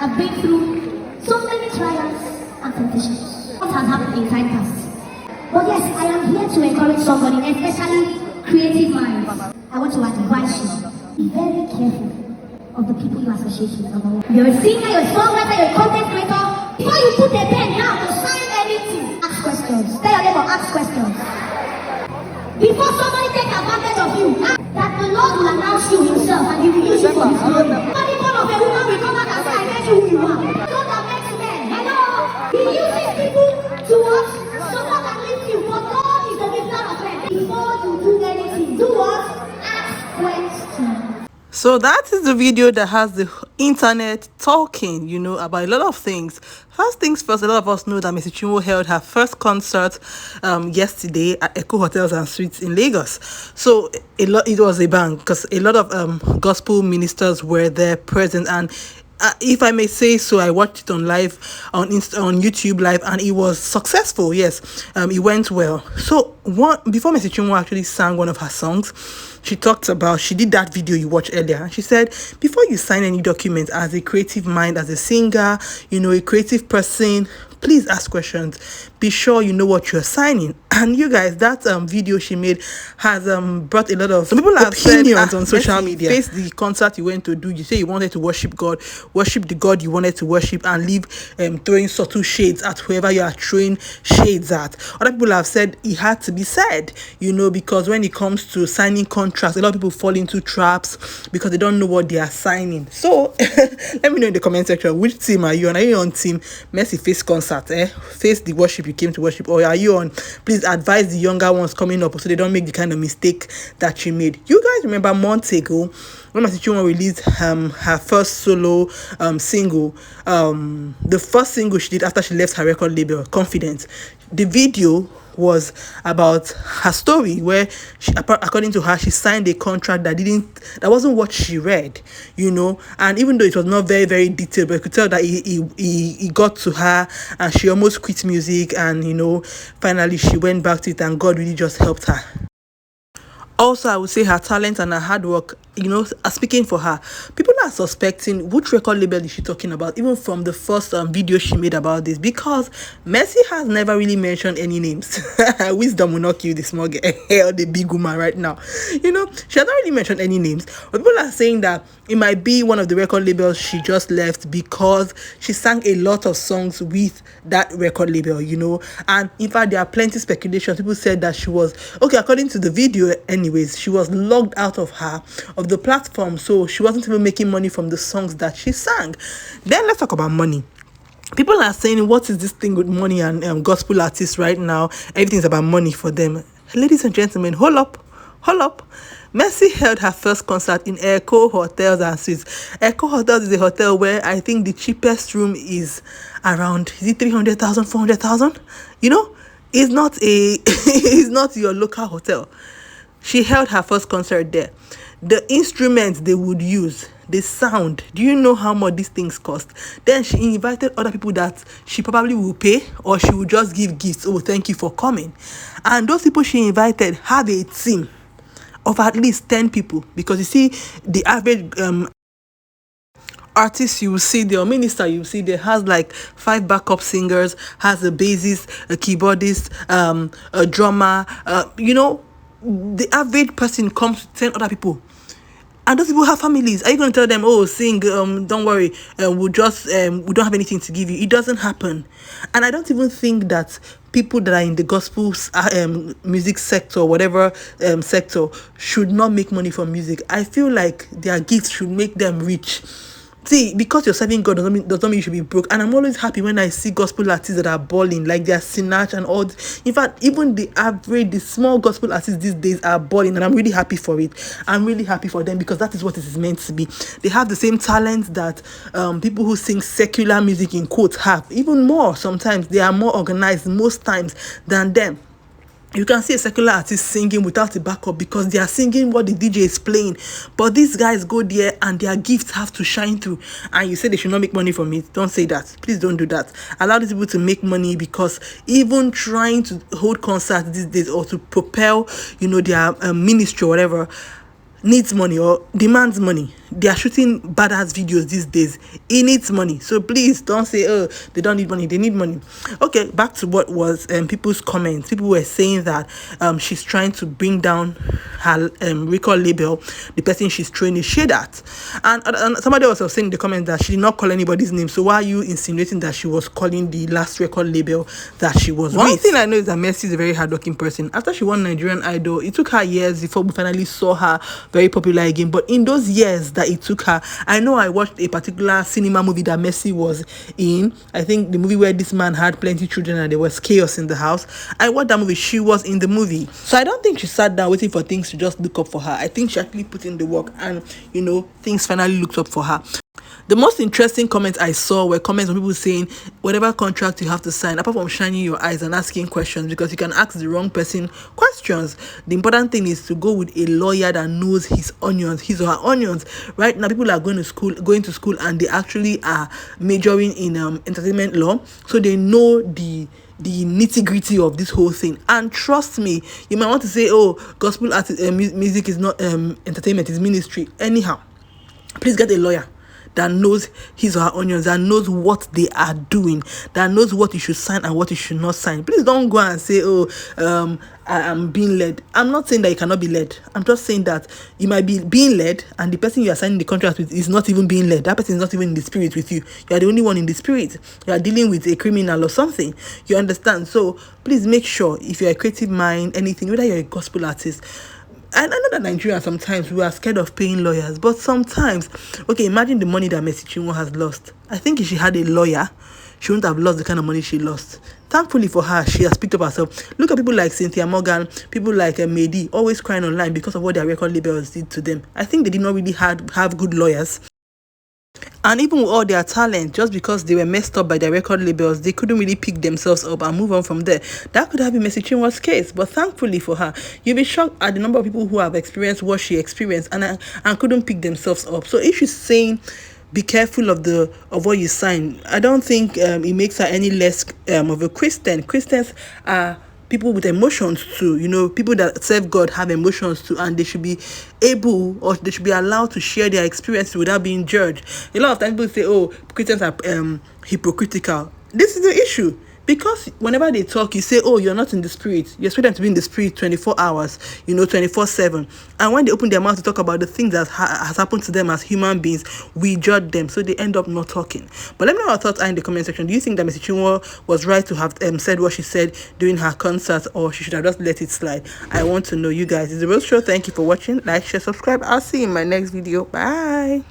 I've been through so many trials and temptations. What has happened in time past? But yes, I am here to encourage somebody, especially creative minds. I want to advise you, be very careful of the people you associate with. You're a singer, you're a songwriter, you're a content creator. Before you put a pen down to sign anything, ask questions. Tell your neighbor, ask questions. Before somebody takes advantage of you, that the Lord will announce you himself and he will use you for his glory. Only one of a woman will come out and say, I met you who you are. God that makes men. Hello? He uses people to what? Someone that lift you. But God is the lifter of men. Before you do anything, do what? Ask questions. So that is the video that has the internet talking, about a lot of things. First things first, a lot of us know that Mrs. Chinwo held her first concert yesterday at Echo Hotels and Suites in Lagos. So it was a bang because a lot of gospel ministers were there present, and if I may say so, I watched it on YouTube live, and it was successful. Yes, it went well. So before Mrs. Chinwo actually sang one of her songs, she did that video you watched earlier, and she said, before you sign any document as a creative mind, as a singer, a creative person, please ask questions. Be sure you know what you're signing. And you guys, that video she made has brought a lot of some people have opinions on social media. Face the concert you went to do. You say you wanted to worship God, worship the God you wanted to worship, and leave throwing subtle shades at whoever you are throwing shades at. Other people have said it had to be said, because when it comes to signing contracts, a lot of people fall into traps because they don't know what they are signing. So let me know in the comment section, which team are you on? Are you on team Mercy face concert, face the worship you came to worship, or are you on, please advise the younger ones coming up so they don't make the kind of mistake that you made? You guys remember months ago when Mrs. Chinwo released her first solo single, the first single she did after she left her record label, Confidence. The video was about her story where she, according to her, she signed a contract that wasn't what she read, and even though it was not very, very detailed, but you could tell that he got to her, and she almost quit music, and finally she went back to it, and God really just helped her. Also, I would say her talent and her hard work, are speaking for her. People are suspecting which record label is she talking about, even from the first video she made about this, because Mercy has never really mentioned any names. Wisdom will not kill the small girl or the big woman right now. She has not really mentioned any names. But people are saying that it might be one of the record labels she just left because she sang a lot of songs with that record label, And in fact, there are plenty speculations. People said that she was, according to the video anyways, she was logged out of the platform, so she wasn't even making money from the songs that she sang. Then let's talk about money. People are saying, what is this thing with money and gospel artists right now? Everything's about money for them. Ladies and gentlemen, hold up. Mercy held her first concert in Echo Hotels and Suites. Echo Hotels is a hotel where I think the cheapest room is around, 300,000, 400,000? It's not it's not your local hotel. She held her first concert there. The instruments they would use, the sound, do you know how much these things cost? Then she invited other people that she probably will pay, or she will just give gifts. Oh, thank you for coming. And those people she invited have a team of at least 10 people, because you see the average artist you will see there, or minister you will see there, has like 5 backup singers, has a bassist, a keyboardist, a drummer. The average person comes to 10 other people, and those people have families. Are you going to tell them, oh, sing, don't worry, we don't have anything to give you? It doesn't happen. And I don't even think that people that are in the gospel music sector, whatever sector, should not make money from music. I feel like their gifts should make them rich. See, because you're serving God doesn't mean you should be broke. And I'm always happy when I see gospel artists that are balling, like they're Sinach and all. In fact, even the small gospel artists these days are balling, and I'm really happy for it. I'm really happy for them, because that is what it is meant to be. They have the same talent that people who sing secular music in quotes have. Even more, sometimes they are more organized most times than them. You can see a secular artist singing without a backup because they are singing what the DJ is playing. But these guys go there and their gifts have to shine through. And you say they should not make money from it. Don't say that. Please don't do that. Allow these people to make money, because even trying to hold concerts these days or to propel, their ministry or whatever, needs money or demands money. They are shooting badass videos these days. He needs money. So please don't say, oh, they don't need money. They need money. Okay, back to what was people's comments. People were saying that she's trying to bring down her record label, the person she's training. Share that. And somebody was also saying in the comments that she did not call anybody's name. So why are you insinuating that she was calling the last record label that she was with? One thing I know is that Mercy is a very hardworking person. After she won Nigerian Idol, it took her years before we finally saw her very popular again. But in those years that it took her, I know I watched a particular cinema movie that Mercy was in. I think the movie where this man had plenty of children and there was chaos in the house. I watched that movie. She was in the movie. So I don't think she sat down waiting for things to just look up for her. I think she actually put in the work and, things finally looked up for her. The most interesting comments I saw were comments from people saying, whatever contract you have to sign, apart from shining your eyes and asking questions, because you can ask the wrong person questions, the important thing is to go with a lawyer that knows his or her onions. Right now, people are going to school and they actually are majoring in entertainment law, so they know the nitty-gritty of this whole thing. And trust me, you might want to say, oh, gospel music is not entertainment, it's ministry. Anyhow, please get a lawyer that knows his or her onions, that knows what they are doing, that knows what you should sign and what you should not sign. Please don't go and say, oh, I'm being led. I'm not saying that you cannot be led. I'm just saying that you might be being led and the person you are signing the contract with is not even being led. That person is not even in the spirit with you. You are the only one in the spirit. You are dealing with a criminal or something. You understand? So please make sure, if you're a creative mind, anything, whether you're a gospel artist, and I know that Nigeria sometimes we are scared of paying lawyers, but sometimes, okay, imagine the money that Mercy Chinwo has lost. I think if she had a lawyer, she wouldn't have lost the kind of money she lost. Thankfully for her, she has picked up herself. Look at people like Cynthia Morgan, people like Mehdi, always crying online because of what their record labels did to them. I think they did not really have good lawyers. And even with all their talent, just because they were messed up by their record labels, they couldn't really pick themselves up and move on from there. That could have been Mercy Chinwo's case, but thankfully for her, you'll be shocked at the number of people who have experienced what she experienced and couldn't pick themselves up. So if she's saying, be careful of what you sign, I don't think it makes her any less of a Christian. Christians are people with emotions too. People that serve God have emotions too, and they should be able, or they should be allowed to share their experiences without being judged. A lot of times people say, oh, Christians are hypocritical. This is the issue. Because whenever they talk, you say, oh, you're not in the spirit. You expect them to be in the spirit 24 hours, 24/7. And when they open their mouth to talk about the things that has happened to them as human beings, we judge them. So they end up not talking. But let me know what your thoughts are in the comment section. Do you think that Mercy Chinwo was right to have said what she said during her concert, or she should have just let it slide? I want to know, you guys. It's The Rose Show. Thank you for watching. Like, share, subscribe. I'll see you in my next video. Bye.